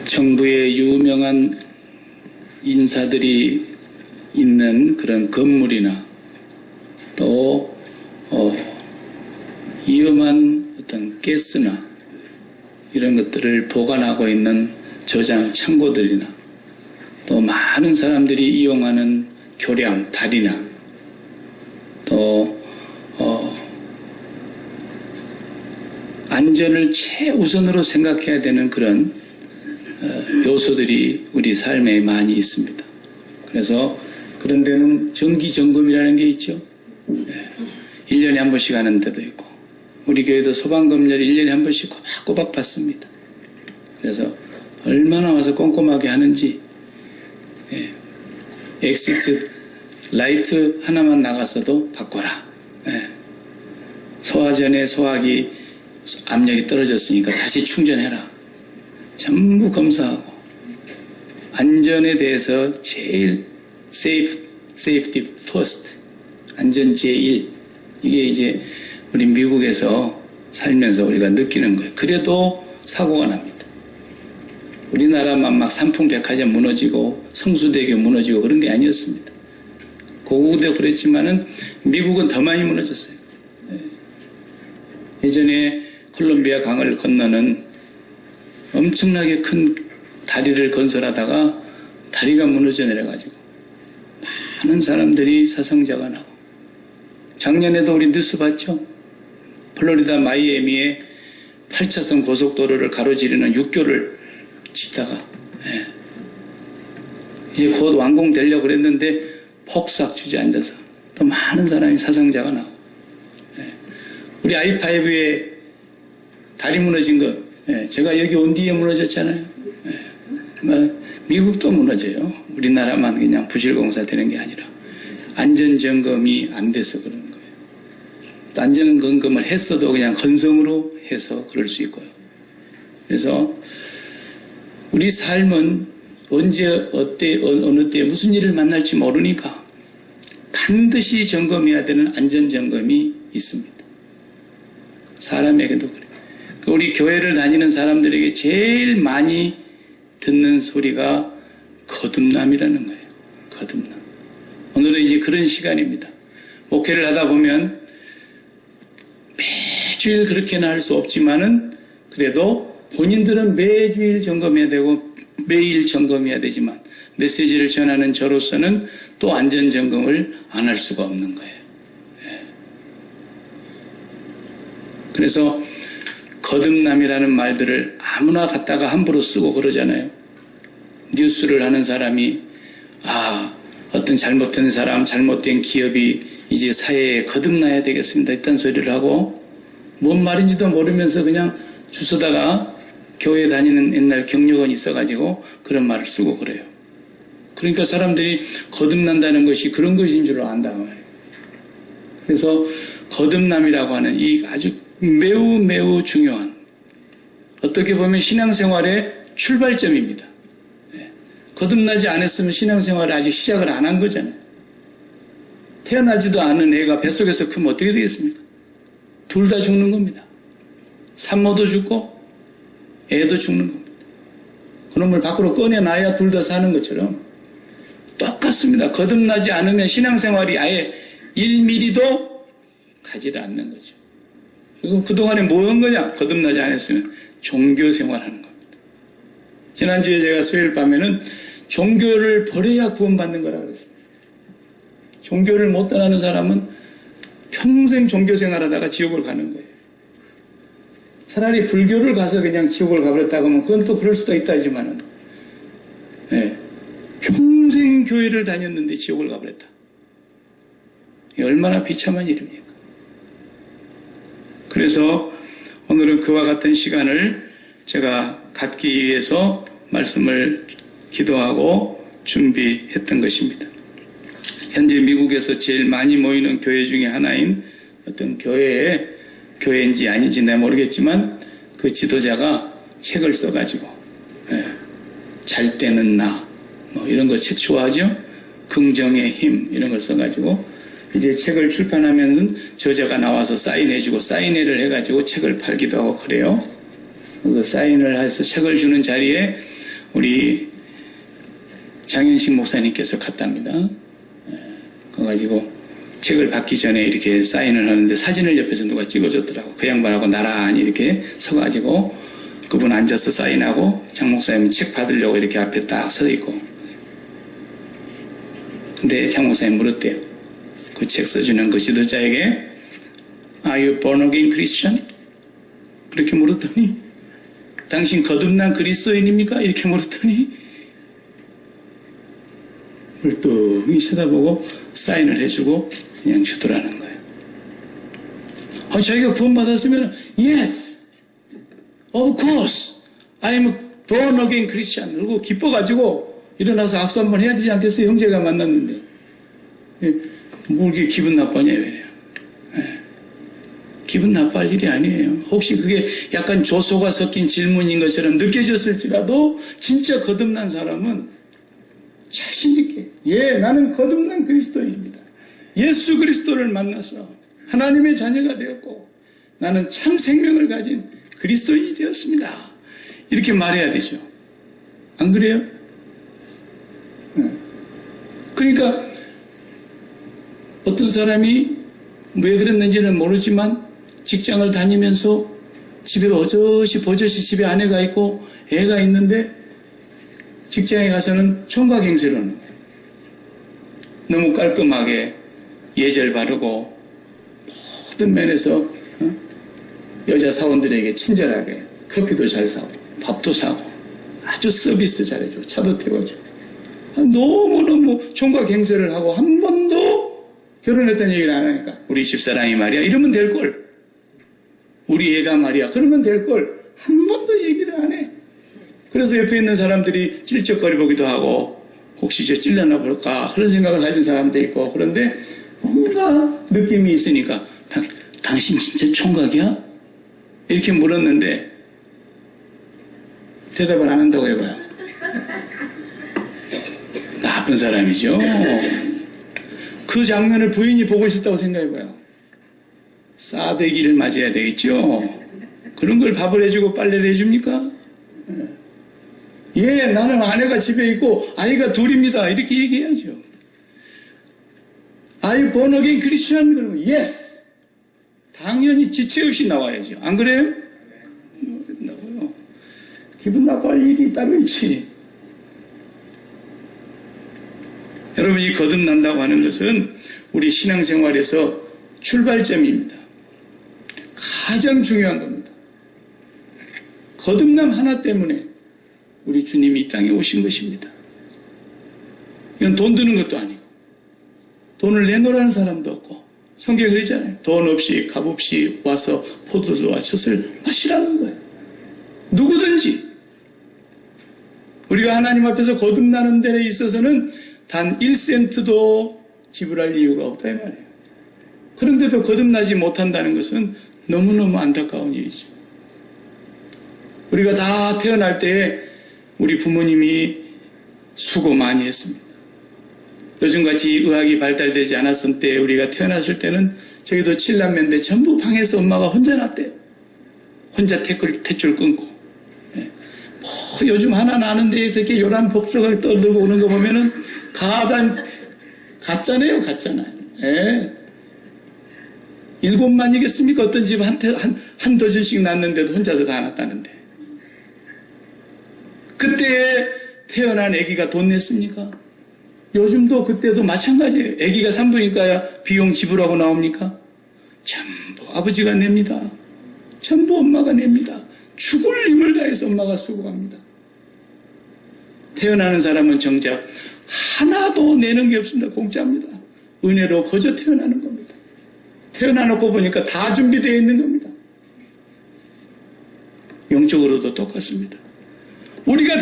정부의 유명한 인사들이 있는 그런 건물이나 또 위험한 어떤 가스나 이런 것들을 보관하고 있는 저장 창고들이나 또 많은 사람들이 이용하는 교량, 다리나 또 안전을 최우선으로 생각해야 되는 그런 요소들이 우리 삶에 많이 있습니다. 그래서 그런 데는 정기점검이라는 게 있죠. 1년에 한 번씩 하는 데도 있고 우리 교회도 소방검열 1년에 한 번씩 꼬박꼬박 받습니다. 그래서 얼마나 와서 꼼꼼하게 하는지 엑시트 라이트 하나만 나갔어도 바꿔라. 소화전에 소화기 압력이 떨어졌으니까 다시 충전해라. 전부 검사하고 안전에 대해서 제일 safety first, 안전 제1, 이게 이제 우리 미국에서 살면서 우리가 느끼는 거예요. 그래도 사고가 납니다. 우리나라만 막 삼풍백화점 무너지고 성수대교 무너지고 그런 게 아니었습니다. 고국도 그랬지만은 미국은 더 많이 무너졌어요. 예전에 콜롬비아 강을 건너는 엄청나게 큰 다리를 건설하다가 다리가 무너져 내려가지고 많은 사람들이 사상자가 나고, 작년에도 우리 뉴스 봤죠? 플로리다 마이애미에 8차선 고속도로를 가로지르는 육교를 짓다가 이제 곧 완공되려고 그랬는데 폭삭 주저앉아서 또 많은 사람이 사상자가 나고, 우리 I5에 다리 무너진 거 제가 여기 온 뒤에 무너졌잖아요. 미국도 무너져요. 우리나라만 그냥 부실공사 되는 게 아니라 안전점검이 안 돼서 그러는 거예요. 또 안전점검을 했어도 그냥 건성으로 해서 그럴 수 있고요. 그래서 우리 삶은 언제 어느 때 무슨 일을 만날지 모르니까 반드시 점검해야 되는 안전점검이 있습니다. 사람에게도 그래요. 우리 교회를 다니는 사람들에게 제일 많이 듣는 소리가 거듭남이라는 거예요. 거듭남. 오늘은 이제 그런 시간입니다. 목회를 하다 보면 매주일 그렇게는 할 수 없지만은 그래도 본인들은 매주일 점검해야 되고 매일 점검해야 되지만 메시지를 전하는 저로서는 또 안전점검을 안 할 수가 없는 거예요. 그래서 거듭남이라는 말들을 아무나 갖다가 함부로 쓰고 그러잖아요. 뉴스를 하는 사람이 어떤 잘못된 사람, 잘못된 기업이 이제 사회에 거듭나야 되겠습니다. 이딴 소리를 하고 뭔 말인지도 모르면서 그냥 주워다가 교회 다니는 옛날 경력은 있어가지고 그런 말을 쓰고 그래요. 그러니까 사람들이 거듭난다는 것이 그런 것인 줄 안다 말이에요. 그래서 거듭남이라고 하는 이 아주 매우 중요한, 어떻게 보면 신앙생활의 출발점입니다. 거듭나지 않았으면 신앙생활을 아직 시작을 안 한 거잖아요. 태어나지도 않은 애가 뱃속에서 크면 어떻게 되겠습니까? 둘 다 죽는 겁니다. 산모도 죽고 애도 죽는 겁니다. 그놈을 밖으로 꺼내놔야 둘 다 사는 것처럼 똑같습니다. 거듭나지 않으면 신앙생활이 아예 1mm도 가지를 않는 거죠. 그리고 그동안에 뭐 한 거냐? 거듭나지 않았으면 종교생활하는 겁니다. 지난주에 제가 수요일 밤에는 종교를 버려야 구원받는 거라고 그랬습니다. 종교를 못 떠나는 사람은 평생 종교생활하다가 지옥을 가는 거예요. 차라리 불교를 가서 그냥 지옥을 가버렸다고 하면 그건 또 그럴 수도 있다지만은 평생 교회를 다녔는데 지옥을 가버렸다. 이게 얼마나 비참한 일입니까? 그래서 오늘은 그와 같은 시간을 제가 갖기 위해서 말씀을 기도하고 준비했던 것입니다. 현재 미국에서 제일 많이 모이는 교회 중에 하나인 어떤 교회인지 아닌지 내가 모르겠지만 그 지도자가 책을 써가지고 잘 때는 나 뭐 이런 거 책 좋아하죠? 긍정의 힘 이런 걸 써가지고 이제 책을 출판하면은 저자가 나와서 사인해주고 사인회를 해가지고 책을 팔기도 하고 그래요. 그 사인을 해서 책을 주는 자리에 우리 장현식 목사님께서 갔답니다. 그래가지고 책을 받기 전에 이렇게 사인을 하는데 사진을 옆에서 누가 찍어줬더라고. 그 양반하고 나란히 이렇게 서가지고 그분 앉아서 사인하고 장 목사님은 책 받으려고 이렇게 앞에 딱 서 있고. 근데 장 목사님 물었대요. 그 책 써주는 그 지도자에게 Are you born again Christian? 그렇게 물었더니 당신 거듭난 그리스도인입니까? 이렇게 물었더니 물뚱히 쳐다보고 사인을 해주고 그냥 주더라는 거예요. 자기가 구원받았으면 Yes, of course, I'm born again Christian. 그리고 기뻐가지고 일어나서 악수 한번 해야 되지 않겠어요? 형제가 만났는데. 뭐 이렇게 기분 나빠냐 이래요. 기분 나빠할 일이 아니에요. 혹시 그게 약간 조소가 섞인 질문인 것처럼 느껴졌을지라도 진짜 거듭난 사람은 자신있게 나는 거듭난 그리스도인입니다. 예수 그리스도를 만나서 하나님의 자녀가 되었고 나는 참 생명을 가진 그리스도인이 되었습니다. 이렇게 말해야 되죠. 안 그래요? 그러니까 어떤 사람이 왜 그랬는지는 모르지만 직장을 다니면서 집에 어저씨 버젓이 집에 아내가 있고 애가 있는데 직장에 가서는 총각 행세를 하는 거예요. 너무 깔끔하게 예절 바르고 모든 면에서 여자 사원들에게 친절하게 커피도 잘 사고 밥도 사고 아주 서비스 잘해주고 차도 태워주고 너무너무 총각 행세를 하고 한 번도 결혼했다는 얘기를 안 하니까 우리 집사람이 말이야 이러면 될걸, 우리 애가 말이야 그러면 될걸 한 번도 얘기를 안 해. 그래서 옆에 있는 사람들이 찔쩍거려보기도 하고 혹시 저 찔려나 볼까 그런 생각을 가진 사람도 있고. 그런데 뭔가 느낌이 있으니까 당신 진짜 총각이야? 이렇게 물었는데 대답을 안 한다고 해봐요. 나쁜 사람이죠. 그 장면을 부인이 보고 있었다고 생각해봐요. 싸대기를 맞아야 되겠죠. 그런 걸 밥을 해주고 빨래를 해줍니까? 나는 아내가 집에 있고 아이가 둘입니다. 이렇게 얘기해야죠. Are you born again Christian? 그러면 yes. 당연히 지체 없이 나와야죠. 안 그래요? 나와요. 기분 나빠할 일이 따로 있지. 여러분, 이 거듭난다고 하는 것은 우리 신앙생활에서 출발점입니다. 가장 중요한 겁니다. 거듭남 하나 때문에 우리 주님이 이 땅에 오신 것입니다. 이건 돈 드는 것도 아니고 돈을 내놓으라는 사람도 없고 성경에 그러잖아요. 돈 없이 값 없이 와서 포도주와 젖을 마시라는 거예요. 누구든지 우리가 하나님 앞에서 거듭나는 데에 있어서는 단 1센트도 지불할 이유가 없다 이 말이에요. 그런데도 거듭나지 못한다는 것은 너무너무 안타까운 일이죠. 우리가 다 태어날 때 우리 부모님이 수고 많이 했습니다. 요즘같이 의학이 발달되지 않았을 때 우리가 태어났을 때는 저희도 7남매인데 전부 방에서 엄마가 혼자 났대요. 혼자 탯줄 끊고. 뭐 요즘 하나 나는데 그렇게 요란 복서가 떠들고 오는 거 보면은 가짜네요. 7만이겠습니까? 어떤 집 한 더즌씩 낳는데도 혼자서 다 낳았다는데. 그때 태어난 아기가 돈 냈습니까? 요즘도 그때도 마찬가지예요. 아기가 산부인과야 비용 지불하고 나옵니까? 전부 아버지가 냅니다. 전부 엄마가 냅니다. 죽을 힘을 다해서 엄마가 수고합니다. 태어나는 사람은 정작 하나도 내는 게 없습니다. 공짜입니다. 은혜로 거저 태어나는 겁니다. 태어나놓고 보니까 다 준비되어 있는 겁니다. 영적으로도 똑같습니다. 우리가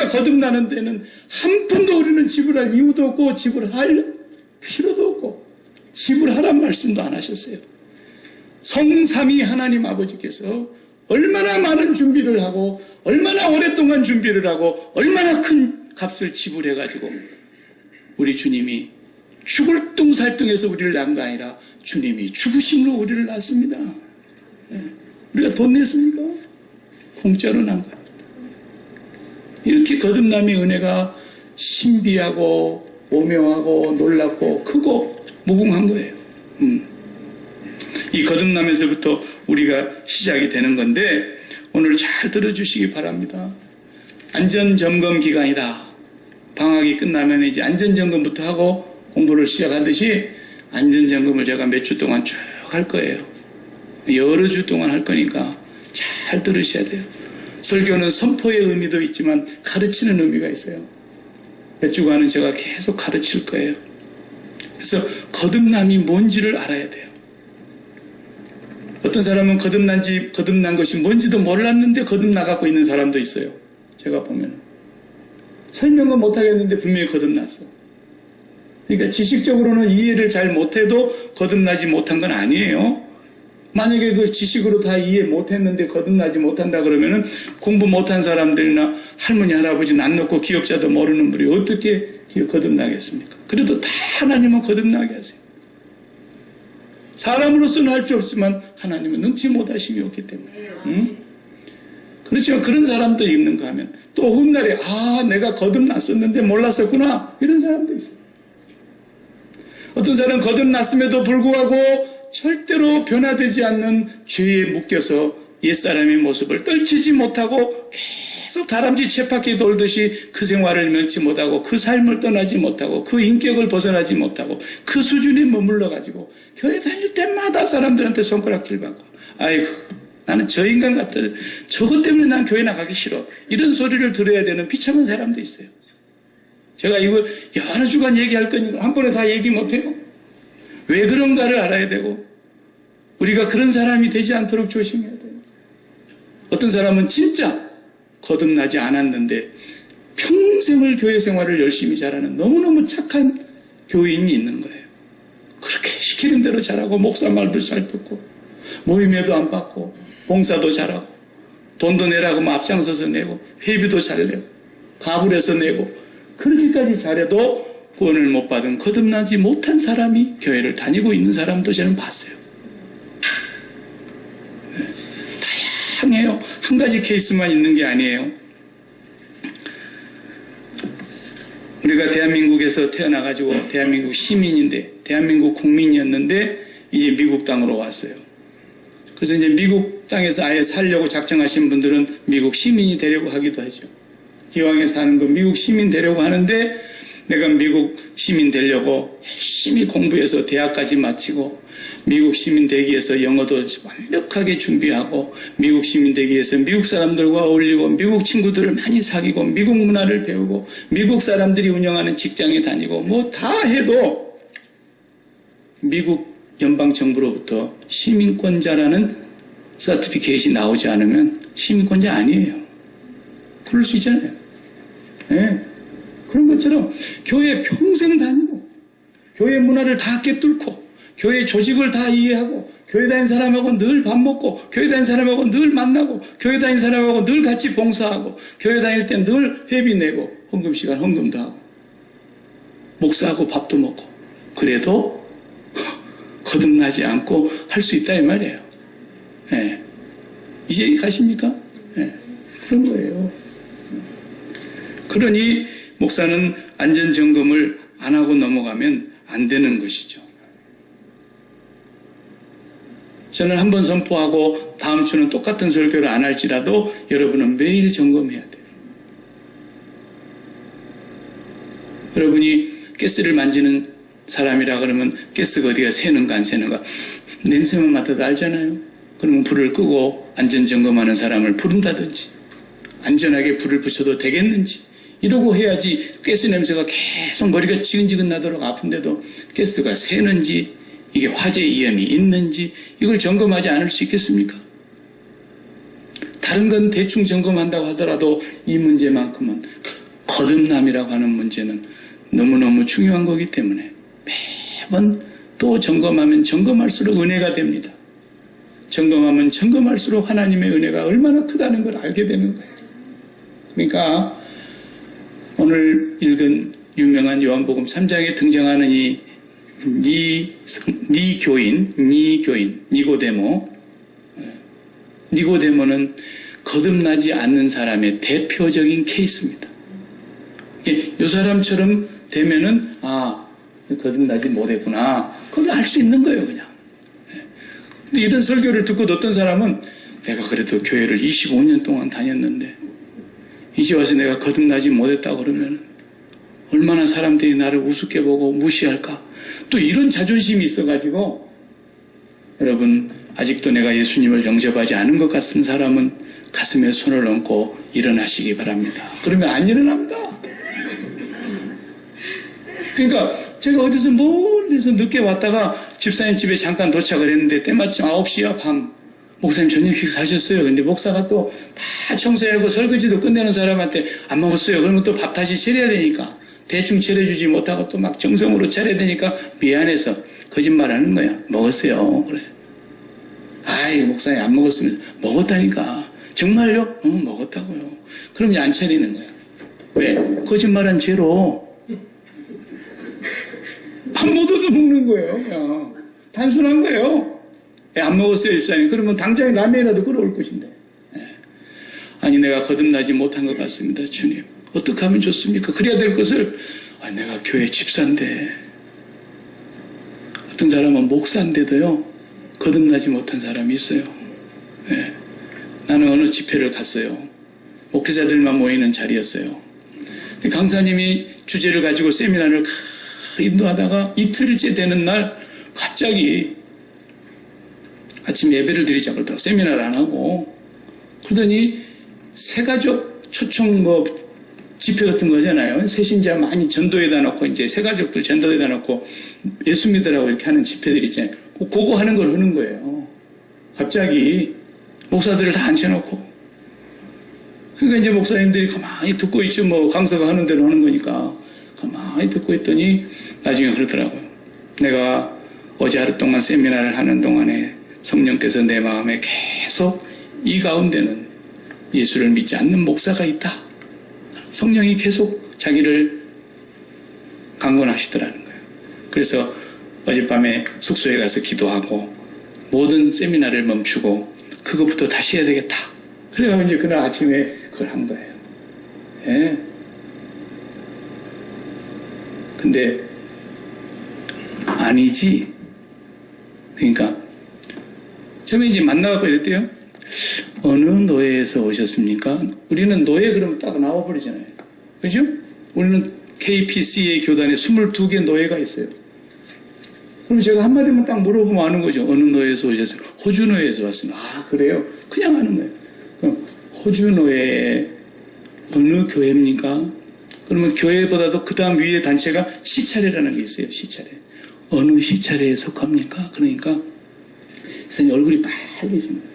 거듭나는 데는 한 푼도 우리는 지불할 이유도 없고 지불할 필요도 없고 지불하란 말씀도 안 하셨어요. 성삼위 하나님 아버지께서 얼마나 많은 준비를 하고 얼마나 오랫동안 준비를 하고 얼마나 큰 값을 지불해가지고 우리 주님이 죽을 뚱살뚱해서 우리를 낳은 게 아니라 주님이 죽으심으로 우리를 낳았습니다. 우리가 돈 냈습니까? 공짜로 낳은 겁니다. 이렇게 거듭남의 은혜가 신비하고 오묘하고 놀랍고 크고 무궁한 거예요. 이 거듭남에서부터 우리가 시작이 되는 건데 오늘 잘 들어주시기 바랍니다. 안전점검 기간이다. 방학이 끝나면 이제 안전점검부터 하고 공부를 시작하듯이 안전점검을 제가 몇 주 동안 쭉 할 거예요. 여러 주 동안 할 거니까 잘 들으셔야 돼요. 설교는 선포의 의미도 있지만 가르치는 의미가 있어요. 몇 주간은 제가 계속 가르칠 거예요. 그래서 거듭남이 뭔지를 알아야 돼요. 어떤 사람은 거듭난 것이 뭔지도 몰랐는데 거듭나갖고 있는 사람도 있어요. 제가 보면 설명은 못하겠는데 분명히 거듭났어. 그러니까 지식적으로는 이해를 잘 못해도 거듭나지 못한 건 아니에요. 만약에 그 지식으로 다 이해 못했는데 거듭나지 못한다 그러면은 공부 못한 사람들이나 할머니 할아버지 난 넣고 기억자도 모르는 분이 어떻게 거듭나겠습니까? 그래도 다 하나님은 거듭나게 하세요. 사람으로서는 할 수 없지만 하나님은 능치 못하심이 없기 때문에. 그렇지만 그런 사람도 있는가 하면 또 훗날에 내가 거듭났었는데 몰랐었구나 이런 사람도 있어요. 어떤 사람은 거듭났음에도 불구하고 절대로 변화되지 않는 죄에 묶여서 옛사람의 모습을 떨치지 못하고 계속 다람쥐 쳇바퀴 돌듯이 그 생활을 면치 못하고 그 삶을 떠나지 못하고 그 인격을 벗어나지 못하고 그 수준에 머물러가지고 교회 다닐 때마다 사람들한테 손가락질 받고 아이고 나는 저 인간 같다. 저것 때문에 난 교회 나가기 싫어. 이런 소리를 들어야 되는 비참한 사람도 있어요. 제가 이걸 여러 주간 얘기할 거니까 한 번에 다 얘기 못해요. 왜 그런가를 알아야 되고 우리가 그런 사람이 되지 않도록 조심해야 돼요. 어떤 사람은 진짜 거듭나지 않았는데 평생을 교회 생활을 열심히 잘하는 너무너무 착한 교인이 있는 거예요. 그렇게 시키는 대로 잘하고 목사 말도 잘 듣고 모임에도 안 받고 봉사도 잘하고 돈도 내라고 하면 앞장서서 내고 회비도 잘 내고 가불해서 내고 그렇게까지 잘해도 구원을 못 받은 거듭나지 못한 사람이 교회를 다니고 있는 사람도 저는 봤어요. 네. 다양해요. 한 가지 케이스만 있는 게 아니에요. 우리가 대한민국에서 태어나가지고 대한민국 시민인데 대한민국 국민이었는데 이제 미국 땅으로 왔어요. 그래서 이제 미국 땅에서 아예 살려고 작정하신 분들은 미국 시민이 되려고 하기도 하죠. 기왕에 사는 거 미국 시민 되려고 하는데 내가 미국 시민 되려고 열심히 공부해서 대학까지 마치고 미국 시민 되기 위해서 영어도 완벽하게 준비하고 미국 시민 되기 위해서 미국 사람들과 어울리고 미국 친구들을 많이 사귀고 미국 문화를 배우고 미국 사람들이 운영하는 직장에 다니고 뭐 다 해도 미국 연방정부로부터 시민권자라는 서티피케이트이 나오지 않으면 시민권자 아니에요. 그럴 수 있잖아요. 네. 그런 것처럼 교회 평생 다니고 교회 문화를 다 깨뚫고 교회 조직을 다 이해하고 교회 다닌 사람하고 늘 밥 먹고 교회 다닌 사람하고 늘 만나고 교회 다닌 사람하고 늘 같이 봉사하고 교회 다닐 때 늘 회비 내고 헌금 시간 헌금도 하고 목사하고 밥도 먹고 그래도 거듭나지 않고 할 수 있다 이 말이에요. 네. 이제 가십니까? 네. 그런 거예요. 그러니 목사는 안전점검을 안 하고 넘어가면 안 되는 것이죠. 저는 한 번 선포하고 다음 주는 똑같은 설교를 안 할지라도 여러분은 매일 점검해야 돼요. 여러분이 가스를 만지는 사람이라 그러면 가스가 어디가 새는가 안 새는가 냄새만 맡아도 알잖아요. 그러면 불을 끄고 안전점검하는 사람을 부른다든지 안전하게 불을 붙여도 되겠는지 이러고 해야지 가스 냄새가 계속 머리가 지근지근 나도록 아픈데도 가스가 새는지 이게 화재 위험이 있는지 이걸 점검하지 않을 수 있겠습니까? 다른 건 대충 점검한다고 하더라도 이 문제만큼은 거듭남이라고 하는 문제는 너무너무 중요한 거기 때문에 매번 또 점검하면 점검할수록 은혜가 됩니다. 점검하면 점검할수록 하나님의 은혜가 얼마나 크다는 걸 알게 되는 거예요. 그러니까 오늘 읽은 유명한 요한복음 3장에 등장하는 니고데모. 니고데모는 거듭나지 않는 사람의 대표적인 케이스입니다. 이 사람처럼 되면은 거듭나지 못했구나. 그걸 알 수 있는 거예요, 그냥. 근데 이런 설교를 듣고 어떤 사람은 내가 그래도 교회를 25년 동안 다녔는데 이제 와서 내가 거듭나지 못했다고 그러면 얼마나 사람들이 나를 우습게 보고 무시할까. 또 이런 자존심이 있어가지고 여러분 아직도 내가 예수님을 영접하지 않은 것 같은 사람은 가슴에 손을 얹고 일어나시기 바랍니다. 그러면 안 일어납니다. 그러니까 제가 어디서 멀리서 늦게 왔다가 집사님 집에 잠깐 도착을 했는데 때마침 9시야 밤. 목사님 저녁 식사하셨어요. 근데 목사가 또 다 청소하고 설거지도 끝내는 사람한테 안 먹었어요. 그러면 또 밥 다시 차려야 되니까 대충 차려주지 못하고 또 막 정성으로 차려야 되니까 미안해서 거짓말하는 거야. 먹었어요. 그래. 아이 목사님 안 먹었으면 먹었다니까. 정말요? 먹었다고요. 그럼 이제 안 차리는 거야. 왜? 거짓말한 죄로 밥 못 얻어먹는 거예요. 그냥. 단순한 거예요. 안 먹었어요, 집사님. 그러면 당장에 라면이라도 끓여올 것인데. 아니, 내가 거듭나지 못한 것 같습니다, 주님. 어떻게 하면 좋습니까? 그래야 될 것을, 내가 교회 집사인데. 어떤 사람은 목사인데도요, 거듭나지 못한 사람이 있어요. 네. 나는 어느 집회를 갔어요. 목회자들만 모이는 자리였어요. 근데 강사님이 주제를 가지고 세미나를 인도하다가 이틀째 되는 날, 갑자기 아침 예배를 드리자고 그러더라고요. 세미나를 안 하고. 그러더니 새가족 초청 집회 같은 거잖아요. 새신자 많이 전도에다 놓고 이제 새가족들 전도에다 놓고 예수 믿으라고 이렇게 하는 집회들 있잖아요. 그거 하는 걸 하는 거예요. 갑자기 목사들을 다 앉혀놓고. 그러니까 이제 목사님들이 가만히 듣고 있죠. 강사가 하는 대로 하는 거니까. 가만히 듣고 있더니 나중에 그러더라고요. 내가 어제 하루 동안 세미나를 하는 동안에 성령께서 내 마음에 계속 이 가운데는 예수를 믿지 않는 목사가 있다. 성령이 계속 자기를 강권하시더라는 거예요. 그래서 어젯밤에 숙소에 가서 기도하고 모든 세미나를 멈추고 그것부터 다시 해야 되겠다. 그래가지고 이제 그날 아침에 그걸 한 거예요. 예. 근데 아니지. 그러니까 처음에 이제 만나갖고 이랬대요. 어느 노예에서 오셨습니까? 우리는 노예 그러면 딱 나와버리잖아요. 그죠? 우리는 KPCA 교단에 22개 노예가 있어요. 그럼 제가 한마디만 딱 물어보면 아는 거죠. 어느 노예에서 오셨어요? 호주 노예에서 왔습니다. 그래요? 그냥 아는 거예요. 그럼 호주 노예 어느 교회입니까? 그러면 교회보다도 그 다음 위에 단체가 시차례라는 게 있어요. 시차례. 어느 시차례에 속합니까? 그러니까 선생님 얼굴이 빨개집니다.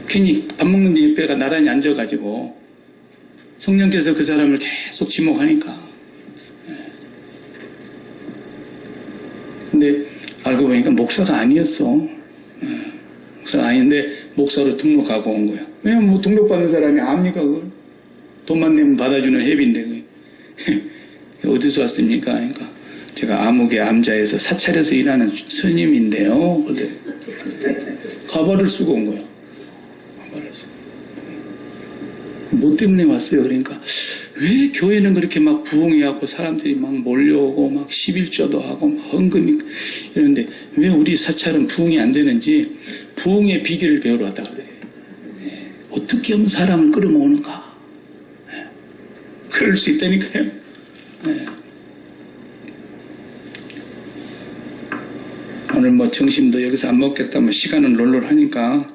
괜히 밥 먹는 옆에가 나란히 앉아가지고 성령께서 그 사람을 계속 지목하니까. 근데 알고 보니까 목사가 아니었어. 목사가 아닌데 목사로 등록하고 온 거야. 왜냐면 등록받는 사람이 압니까 그걸? 돈만 내면 받아주는 회비인데 어디서 왔습니까? 그러니까 제가 암흑의 암자에서 사찰에서 일하는 스님인데요. 그래. 가발을 쓰고 온 거야. 가발을 쓰고. 뭐 때문에 왔어요? 그러니까 왜 교회는 그렇게 막 부흥해갖고 사람들이 막 몰려오고 막 11조도 하고 막 헌금이 이러는데 왜 우리 사찰은 부흥이 안 되는지 부흥의 비결을 배우러 왔다 그래. 어떻게 하면 사람을 끌어모으는가? 그럴 수 있다니까요. 오늘 점심도 여기서 안 먹겠다, 시간은 롤롤하니까.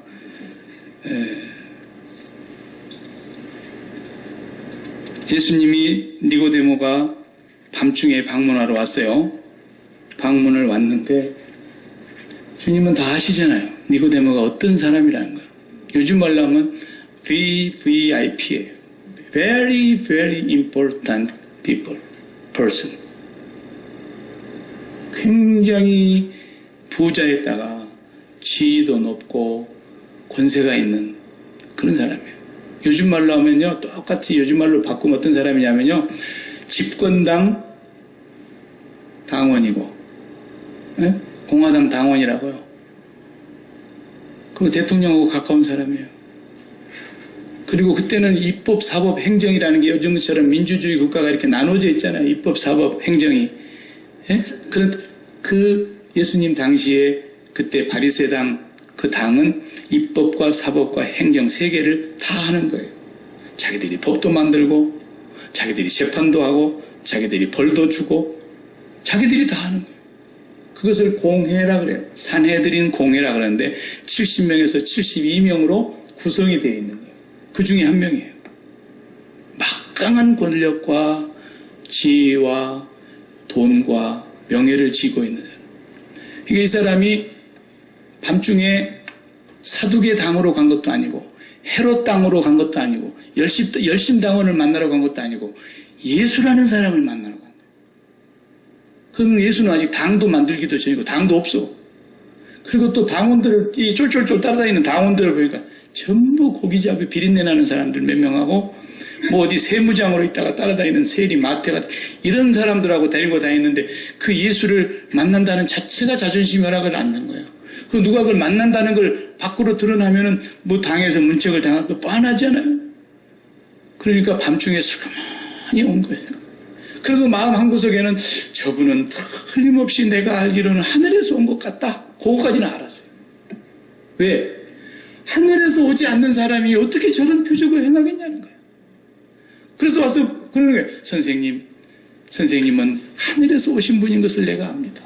예수님이 니고데모가 밤중에 방문하러 왔어요. 방문을 왔는데 주님은 다 아시잖아요. 니고데모가 어떤 사람이라는 거예요. 요즘 말로 하면 VVIP예요. Very, very important person. 굉장히 부자에다가 지위도 높고 권세가 있는 그런 사람이에요. 요즘 말로 하면요, 똑같이 요즘 말로 바꾸면 어떤 사람이냐면요, 집권당 당원이고, 공화당 당원이라고요. 그리고 대통령하고 가까운 사람이에요. 그리고 그때는 입법, 사법, 행정이라는 게 요즘처럼 민주주의 국가가 이렇게 나눠져 있잖아요. 입법, 사법, 행정이. 예? 그 예수님 당시에 그때 바리새당 그 당은 입법과 사법과 행정 세 개를 다 하는 거예요. 자기들이 법도 만들고 자기들이 재판도 하고 자기들이 벌도 주고 자기들이 다 하는 거예요. 그것을 공회라 그래요. 산헤드린 공회라 그러는데 70명에서 72명으로 구성이 되어 있는 거예요. 그 중에 한 명이에요. 막강한 권력과 지위와 돈과 명예를 쥐고 있는 사람. 그러니까 이 사람이 밤중에 사두개 당으로 간 것도 아니고 헤롯 당으로 간 것도 아니고 열심당원을 만나러 간 것도 아니고 예수라는 사람을 만나러 간 거예요. 그는 예수는 아직 당도 만들기도 전이고 당도 없어. 그리고 또 당원들을 쫄쫄쫄 따라다니는 당원들을 보니까 전부 고기잡이 비린내 나는 사람들 몇 명하고 뭐 어디 세무장으로 있다가 따라다니는 세리 마태 같은 이런 사람들하고 데리고 다니는데 그 예수를 만난다는 자체가 자존심 혈압을 낳는 거예요. 그 누가 그걸 만난다는 걸 밖으로 드러나면은 뭐 당에서 문책을 당할 거 뻔하잖아요. 그러니까 밤중에 슬그머니 온 거예요. 그래도 마음 한구석에는 저분은 틀림없이 내가 알기로는 하늘에서 온 것 같다. 그거까지는 알았어요. 왜? 하늘에서 오지 않는 사람이 어떻게 저런 표적을 행하겠냐는 거예요. 그래서 와서 그러는 거예요. 선생님은 하늘에서 오신 분인 것을 내가 압니다.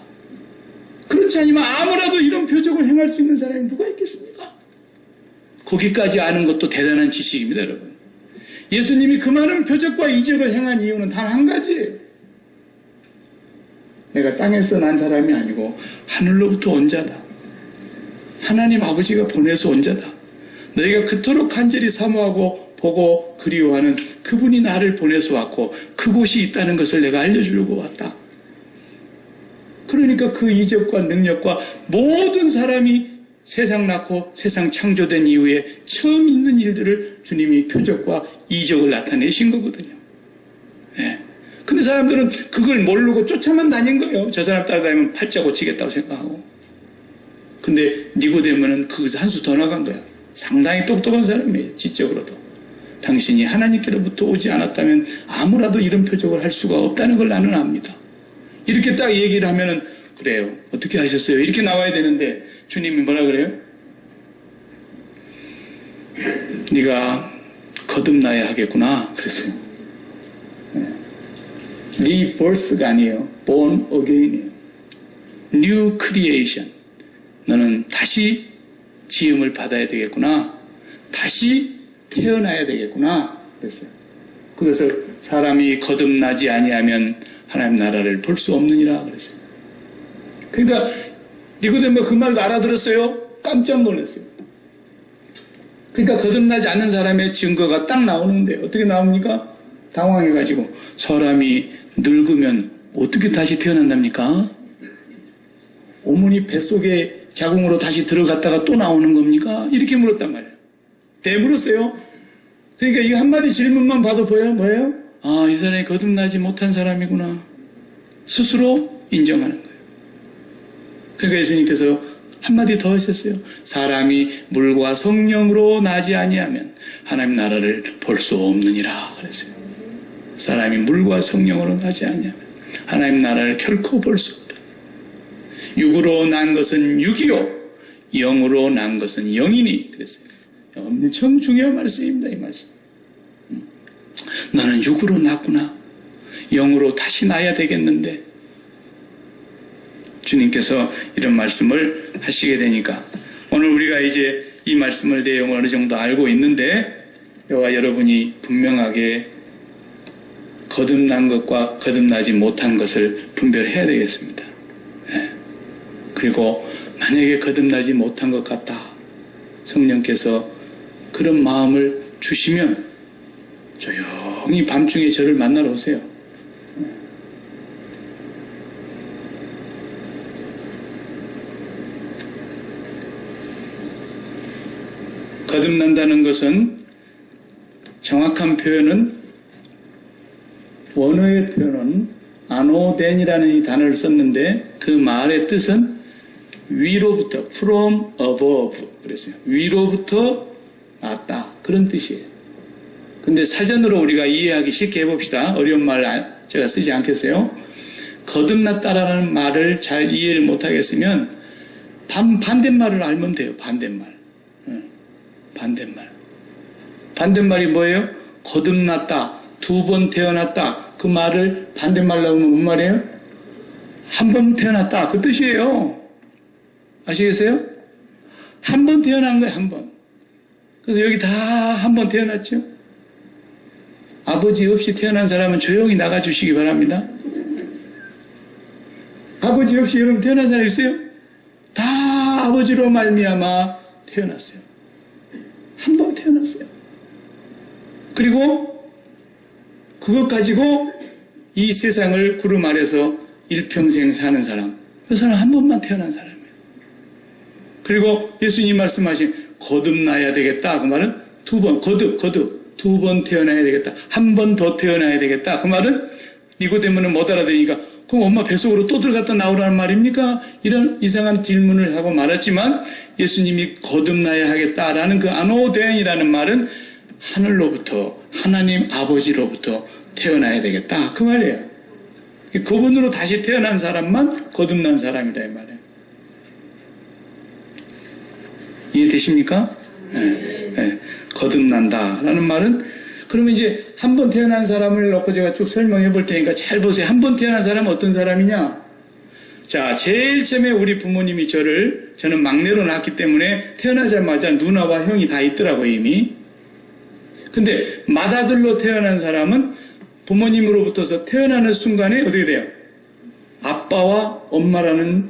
그렇지 않으면 아무라도 이런 표적을 행할 수 있는 사람이 누가 있겠습니까? 거기까지 아는 것도 대단한 지식입니다, 여러분. 예수님이 그 많은 표적과 이적을 행한 이유는 단 한 가지예요. 내가 땅에서 난 사람이 아니고 하늘로부터 온 자다. 하나님 아버지가 보내서 온 자다. 너희가 그토록 간절히 사모하고 보고 그리워하는 그분이 나를 보내서 왔고 그곳이 있다는 것을 내가 알려주려고 왔다. 그러니까 그 이적과 능력과 모든 사람이 세상 낳고 세상 창조된 이후에 처음 있는 일들을 주님이 표적과 이적을 나타내신 거거든요. 예. 근데 사람들은 그걸 모르고 쫓아만 다닌 거예요. 저 사람 따라다니면 팔자 고치겠다고 생각하고. 근데 니고데모는 거기서 한 수 더 나간 거야. 상당히 똑똑한 사람이에요. 지적으로도. 당신이 하나님께로부터 오지 않았다면 아무라도 이런 표적을 할 수가 없다는 걸 나는 압니다. 이렇게 딱 얘기를 하면은 그래요. 어떻게 하셨어요? 이렇게 나와야 되는데 주님이 뭐라 그래요? 네가 거듭나야 하겠구나 그랬어요. Rebirth가 아니에요. Born again이에요. New creation. 너는 다시 지음을 받아야 되겠구나. 다시 태어나야 되겠구나 그랬어요. 그것을 사람이 거듭나지 아니하면 하나님 나라를 볼 수 없느니라 그랬어요. 그러니까 니고데모 그 말도 알아들었어요. 깜짝 놀랐어요. 그러니까 거듭나지 않는 사람의 증거가 딱 나오는데 어떻게 나옵니까? 당황해가지고 사람이 늙으면 어떻게 다시 태어난답니까? 어머니 뱃속에 자궁으로 다시 들어갔다가 또 나오는 겁니까? 이렇게 물었단 말이에요. 대물었어요. 그러니까 이 한마디 질문만 봐도 보여요. 뭐예요? 아, 이 사람이 거듭나지 못한 사람이구나. 스스로 인정하는 거예요. 그러니까 예수님께서 한마디 더 하셨어요. 사람이 물과 성령으로 나지 아니하면 하나님 나라를 볼 수 없느니라 그랬어요. 사람이 물과 성령으로 나지 아니하면 하나님 나라를 결코 볼 수 없다. 육으로 난 것은 육이요 영으로 난 것은 영이니 그랬어요. 엄청 중요한 말씀입니다. 이 말씀. 나는 육으로 났구나. 영으로 다시 나야 되겠는데 주님께서 이런 말씀을 하시게 되니까 오늘 우리가 이제 이 말씀을 내용을 어느 정도 알고 있는데 여와 여러분이 분명하게 거듭난 것과 거듭나지 못한 것을 분별해야 되겠습니다. 네. 그리고 만약에 거듭나지 못한 것 같다. 성령께서 그런 마음을 주시면 조용히 밤중에 저를 만나러 오세요. 거듭난다는 것은 정확한 표현은 원어의 표현은 아노덴이라는 이 단어를 썼는데 그 말의 뜻은 위로부터, from above 그랬어요. 위로부터 나왔다. 그런 뜻이에요. 근데 사전으로 우리가 이해하기 쉽게 해봅시다. 어려운 말 제가 쓰지 않겠어요. 거듭났다라는 말을 잘 이해를 못하겠으면 반대말을 알면 돼요. 반대말. 반대말. 반대말이 뭐예요? 거듭났다. 2번 태어났다. 그 말을 반대말로 하면 뭔 말이에요? 한 번 태어났다. 그 뜻이에요. 아시겠어요? 한 번 태어난 거예요. 한 번. 그래서 여기 다 한 번 태어났죠? 아버지 없이 태어난 사람은 조용히 나가주시기 바랍니다. 아버지 없이 여러분 태어난 사람 있어요? 다 아버지로 말미암아 태어났어요. 한 번 태어났어요. 그리고 그것 가지고 이 세상을 구름 아래서 일평생 사는 사람, 그 사람 한 번만 태어난 사람이에요. 그리고 예수님 말씀하신 거듭나야 되겠다. 그 말은 2번, 거듭 2번 태어나야 되겠다. 한 번 더 태어나야 되겠다. 그 말은 니고데모는 못 알아들으니까 그럼 엄마 뱃속으로 또 들어갔다 나오라는 말입니까? 이런 이상한 질문을 하고 말았지만 예수님이 거듭나야 하겠다라는 그 아노데인이라는 말은 하늘로부터 하나님 아버지로부터 태어나야 되겠다. 그 말이에요. 그분으로 다시 태어난 사람만 거듭난 사람이다 이 말이에요. 이해되십니까? 네. 거듭난다라는 말은 그러면 이제 한 번 태어난 사람을 놓고 제가 쭉 설명해 볼 테니까 잘 보세요. 한 번 태어난 사람은 어떤 사람이냐? 자, 제일 처음에 우리 부모님이 저는 막내로 낳았기 때문에 태어나자마자 누나와 형이 다 있더라고요, 이미. 근데 맏아들로 태어난 사람은 부모님으로부터서 태어나는 순간에 어떻게 돼요? 아빠와 엄마라는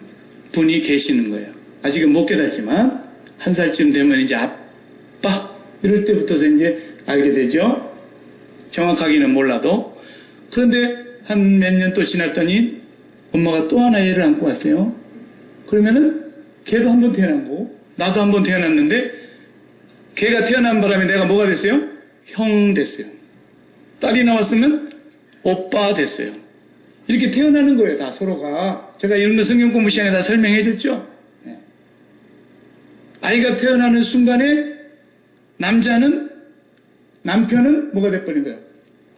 분이 계시는 거예요. 아직은 못 깨닫지만 한 살쯤 되면 이제 아빠 이럴 때부터서 이제 알게 되죠. 정확하게는 몰라도. 그런데 한 몇 년 또 지났더니 엄마가 또 하나 애를 안고 왔어요. 그러면은 걔도 한 번 태어난 거고 나도 한 번 태어났는데 걔가 태어난 바람에 내가 뭐가 됐어요? 형 됐어요. 딸이 나왔으면 오빠 됐어요. 이렇게 태어나는 거예요. 다 서로가. 제가 이런 거 성경 공부 시간에 다 설명해 줬죠. 네. 아이가 태어나는 순간에 남편은 뭐가 돼버린 거예요?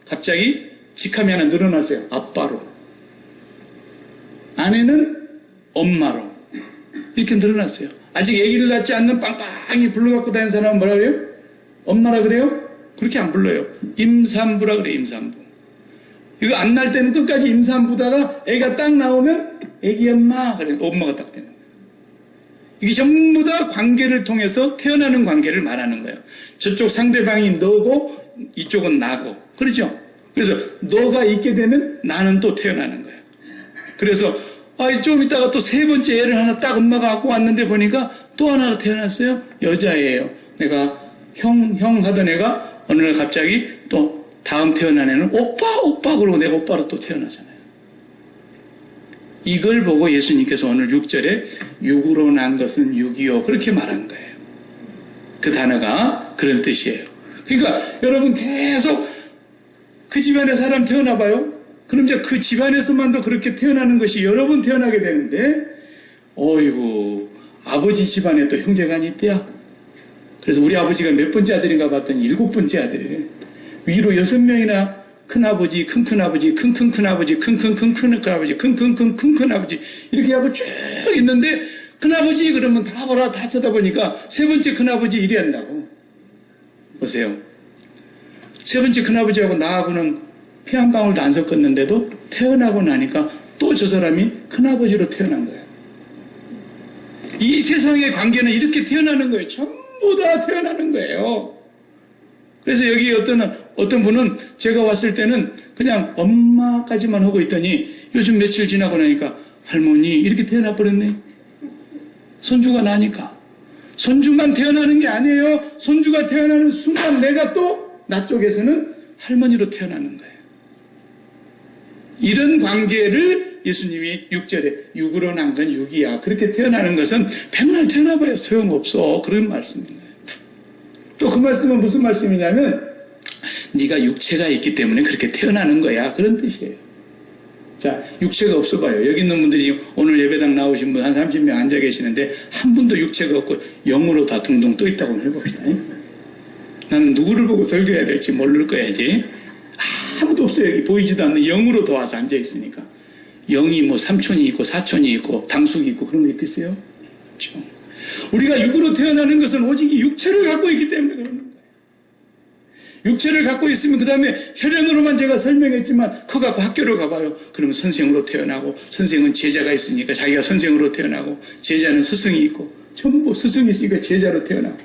갑자기 직함이 하나 늘어났어요. 아빠로. 아내는 엄마로. 이렇게 늘어났어요. 아직 아기를 낳지 않는 빵빵히 불러갖고 다니는 사람은 뭐라 그래요? 엄마라 그래요? 그렇게 안 불러요. 임산부라 그래요. 임산부. 이거 안 날 때는 끝까지 임산부다가 애가 딱 나오면 애기 엄마 그래요. 엄마가 딱 되는 거예요. 이게 전부 다 관계를 통해서 태어나는 관계를 말하는 거예요. 저쪽 상대방이 너고 이쪽은 나고. 그렇죠? 그래서 너가 있게 되면 나는 또 태어나는 거예요. 그래서 좀 있다가 또 세 번째 애를 하나 딱 엄마가 갖고 왔는데 보니까 또 하나가 태어났어요. 여자애예요. 내가 형 하던 애가 어느 날 갑자기 또 다음 태어난 애는 오빠 그러고 내가 오빠로 또 태어나잖아요. 이걸 보고 예수님께서 오늘 6절에 육으로 난 것은 육이요 그렇게 말한 거예요. 그 단어가 그런 뜻이에요. 그러니까 여러분 계속 그 집안에 사람 태어나 봐요. 그럼 이제 그 집안에서만도 그렇게 태어나는 것이 여러 번 태어나게 되는데 어이구 아버지 집안에 또 형제간이 있대야. 그래서 우리 아버지가 몇 번째 아들인가 봤더니 7번째 아들이래. 위로 6명이나 큰아버지, 큰큰아버지, 큰큰큰아버지, 큰큰큰큰아버지, 큰큰큰큰아버지 이렇게 하고 쭉 있는데 큰아버지 그러면 다 보라 다 쳐다보니까 세 번째 큰아버지 이리 한다고. 보세요. 세 번째 큰아버지하고 나하고는 피 한 방울도 안 섞었는데도 태어나고 나니까 또 저 사람이 큰아버지로 태어난 거예요. 이 세상의 관계는 이렇게 태어나는 거예요. 전부 다 태어나는 거예요. 그래서 여기 어떤 분은 제가 왔을 때는 그냥 엄마까지만 하고 있더니 요즘 며칠 지나고 나니까 할머니 이렇게 태어나 버렸네. 손주가 나니까. 손주만 태어나는 게 아니에요. 손주가 태어나는 순간 내가 또 나 쪽에서는 할머니로 태어나는 거예요. 이런 관계를 예수님이 6절에 육으로 난 건 육이야. 그렇게 태어나는 것은 백날 태어나봐야 소용없어. 그런 말씀인 거예요. 또 그 말씀은 무슨 말씀이냐면 네가 육체가 있기 때문에 그렇게 태어나는 거야. 그런 뜻이에요. 자, 육체가 없어 봐요. 여기 있는 분들이 지금 오늘 예배당 나오신 분 한 30명 앉아 계시는데 한 분도 육체가 없고 영으로 다 둥둥 떠 있다고 해봅시다. 나는 누구를 보고 설교해야 될지 모를 거야, 이제. 아무도 없어요. 여기 보이지도 않는 영으로 더 와서 앉아 있으니까. 영이 뭐 삼촌이 있고 사촌이 있고 당숙이 있고 그런 거 있겠어요? 그렇죠? 우리가 육으로 태어나는 것은 오직 이 육체를 갖고 있기 때문에 그러는 거예요. 육체를 갖고 있으면 그 다음에 혈연으로만 제가 설명했지만 그거 갖고 학교를 가봐요. 그러면 선생으로 태어나고 선생은 제자가 있으니까 자기가 선생으로 태어나고 제자는 스승이 있고 전부 스승이 있으니까 제자로 태어나고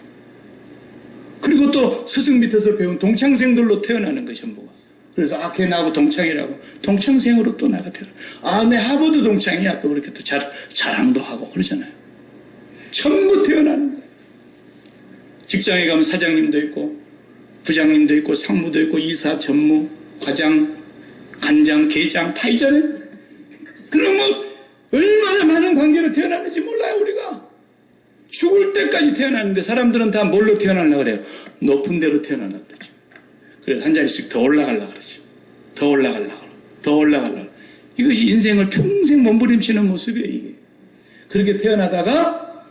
그리고 또 스승 밑에서 배운 동창생들로 태어나는 거 전부가. 그래서 걔 나하고 동창이라고 동창생으로 또 나가 태어나. 내 하버드 동창이야. 또 그렇게 또 자랑도 하고 그러잖아요. 전부 태어나는 거예요. 직장에 가면 사장님도 있고 부장님도 있고 상무도 있고 이사, 전무, 과장, 간장, 계장 다 있잖아요. 그러면 얼마나 많은 관계로 태어나는지 몰라요. 우리가 죽을 때까지 태어나는데 사람들은 다 뭘로 태어나려고 그래요? 높은 데로 태어나려고 그러죠. 그래서 한 자리씩 더 올라가려고 그러죠. 더 올라가려고 더 올라가려고. 이것이 인생을 평생 몸부림치는 모습이에요. 이게. 그렇게 태어나다가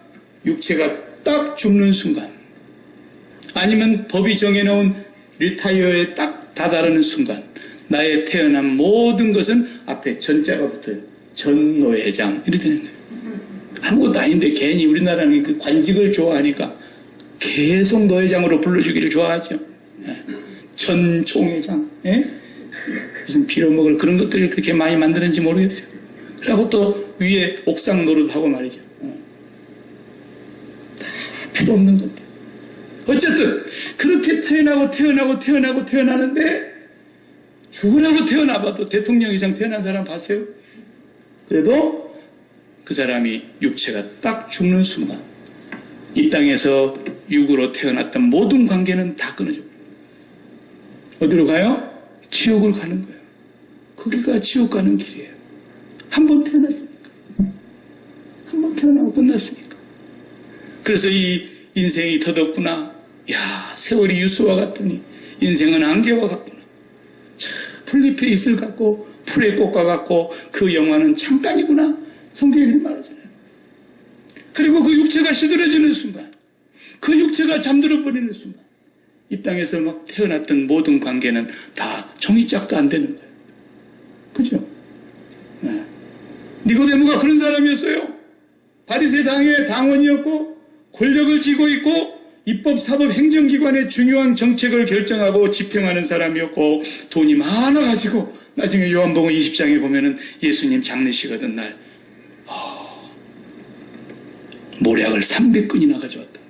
육체가 딱 죽는 순간 아니면 법이 정해놓은 리타이어에 딱 다다르는 순간 나의 태어난 모든 것은 앞에 전자가 붙어요. 전노회장 이렇게 되는 거예요. 아무것도 아닌데 괜히 우리나라는 그 관직을 좋아하니까 계속 노회장으로 불러주기를 좋아하죠. 전 총회장 무슨 빌어먹을 그런 것들을 그렇게 많이 만드는지 모르겠어요. 그리고 또 위에 옥상 노릇하고 말이죠. 다 필요 없는 건데. 어쨌든 그렇게 태어나는데 죽으라고 태어나봐도 대통령 이상 태어난 사람 봤어요? 그래도 그 사람이 육체가 딱 죽는 순간 이 땅에서 육으로 태어났던 모든 관계는 다 끊어져. 어디로 가요? 지옥을 가는 거예요. 거기가 지옥 가는 길이에요. 한 번 태어났으니까. 한 번 태어나고 끝났으니까. 그래서 이 인생이 더덥구나. 야, 세월이 유수와 같더니 인생은 안개와 같구나. 참, 풀잎에 이슬 같고 풀의 꽃과 같고 그 영화는 잠깐이구나. 성경이 말하잖아요. 그리고 그 육체가 시들어지는 순간, 그 육체가 잠들어 버리는 순간 이 땅에서 막 태어났던 모든 관계는 다 종이짝도 안 되는 거예요. 그죠? 네. 니고데모가 그런 사람이었어요. 바리새 당의 당원이었고 권력을 쥐고 있고 입법, 사법, 행정기관의 중요한 정책을 결정하고 집행하는 사람이었고 돈이 많아가지고 나중에 요한복음 20장에 보면은 예수님 장례식 하던 날 모략을 300근이나 가져왔다.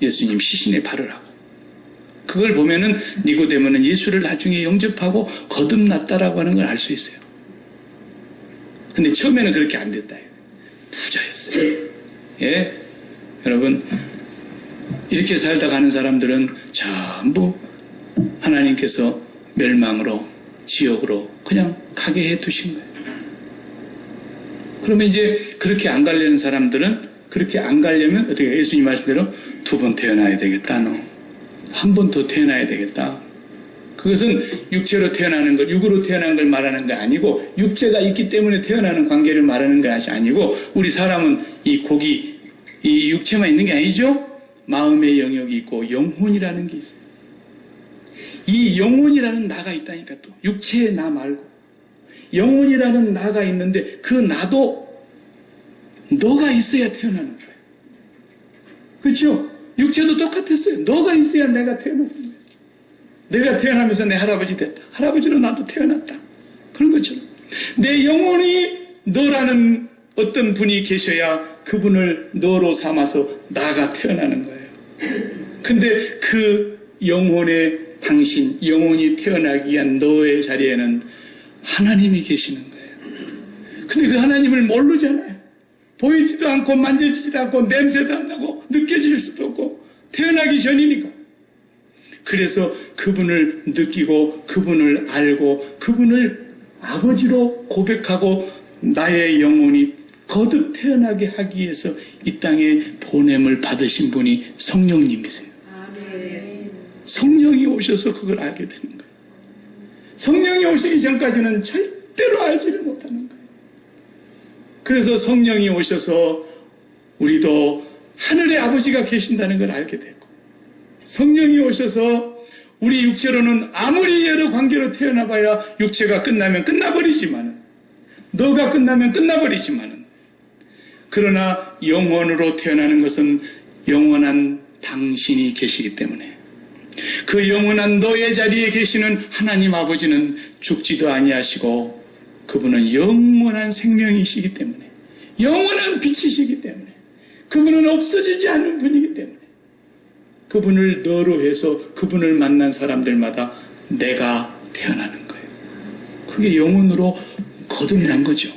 예수님 시신에 바르라고. 그걸 보면은 니고데모는 예수를 나중에 영접하고 거듭났다라고 하는 걸 알 수 있어요. 근데 처음에는 그렇게 안 됐다. 부자였어요. 예? 여러분, 이렇게 살다 가는 사람들은 전부 하나님께서 멸망으로, 지옥으로 그냥 가게 해 두신 거예요. 그러면 이제 그렇게 안 가려는 사람들은 그렇게 안 가려면 어떻게 해요? 예수님 말씀대로 2번 태어나야 되겠다. 너. 한 번 더 태어나야 되겠다. 그것은 육체로 태어나는 것, 육으로 태어나는 걸 말하는 게 아니고 육체가 있기 때문에 태어나는 관계를 말하는 것이 아니고 우리 사람은 이 육체만 있는 게 아니죠. 마음의 영역이 있고 영혼이라는 게 있어요. 이 영혼이라는 나가 있다니까 또 육체의 나 말고 영혼이라는 나가 있는데 그 나도 너가 있어야 태어나는 거예요. 그렇죠? 육체도 똑같았어요. 너가 있어야 내가 태어났던 거예요. 내가 태어나면서 내 할아버지 됐다. 할아버지로 나도 태어났다. 그런 것처럼 내 영혼이 너라는 어떤 분이 계셔야 그분을 너로 삼아서 나가 태어나는 거예요. 근데 그 영혼의 당신, 영혼이 태어나기 위한 너의 자리에는 하나님이 계시는 거예요. 근데 그 하나님을 모르잖아요. 보이지도 않고 만져지지도 않고 냄새도 안 나고 느껴질 수도 없고 태어나기 전이니까. 그래서 그분을 느끼고 그분을 알고 그분을 아버지로 고백하고 나의 영혼이 거듭 태어나게 하기 위해서 이 땅에 보냄을 받으신 분이 성령님이세요. 성령이 오셔서 그걸 알게 되는 거예요. 성령이 오시기 전까지는 절대 절대로 알지를 못하는 거예요. 그래서 성령이 오셔서 우리도 하늘의 아버지가 계신다는 걸 알게 되고, 성령이 오셔서 우리 육체로는 아무리 여러 관계로 태어나봐야 육체가 끝나면 끝나버리지만은, 너가 끝나면 끝나버리지만은, 그러나 영혼으로 태어나는 것은 영원한 당신이 계시기 때문에, 그 영원한 너의 자리에 계시는 하나님 아버지는 죽지도 아니하시고 그분은 영원한 생명이시기 때문에, 영원한 빛이시기 때문에, 그분은 없어지지 않는 분이기 때문에 그분을 너로 해서 그분을 만난 사람들마다 내가 태어나는 거예요. 그게 영혼으로 거듭난 거죠.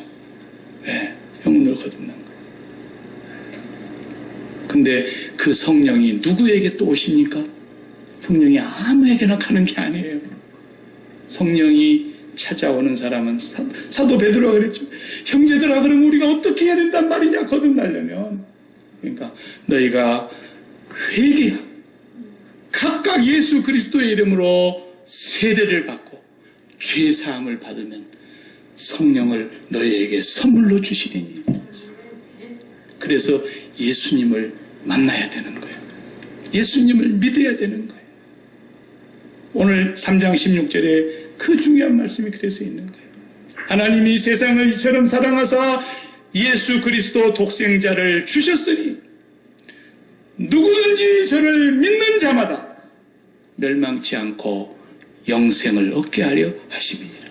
네, 영혼으로 거듭난 거예요. 근데 그 성령이 누구에게 또 오십니까? 성령이 아무에게나 가는 게 아니에요. 성령이 찾아오는 사람은 사도 베드로가 그랬죠. 형제들아, 그럼 우리가 어떻게 해야 된단 말이냐, 거듭나려면. 그러니까 너희가 회개하고 각각 예수 그리스도의 이름으로 세례를 받고 죄사함을 받으면 성령을 너희에게 선물로 주시리니. 그래서 예수님을 만나야 되는 거예요. 예수님을 믿어야 되는 거예요. 오늘 3장 16절에 그 중요한 말씀이 그래서 있는 거예요. 하나님이 세상을 이처럼 사랑하사 예수 그리스도 독생자를 주셨으니 누구든지 저를 믿는 자마다 멸망치 않고 영생을 얻게 하려 하심이니라.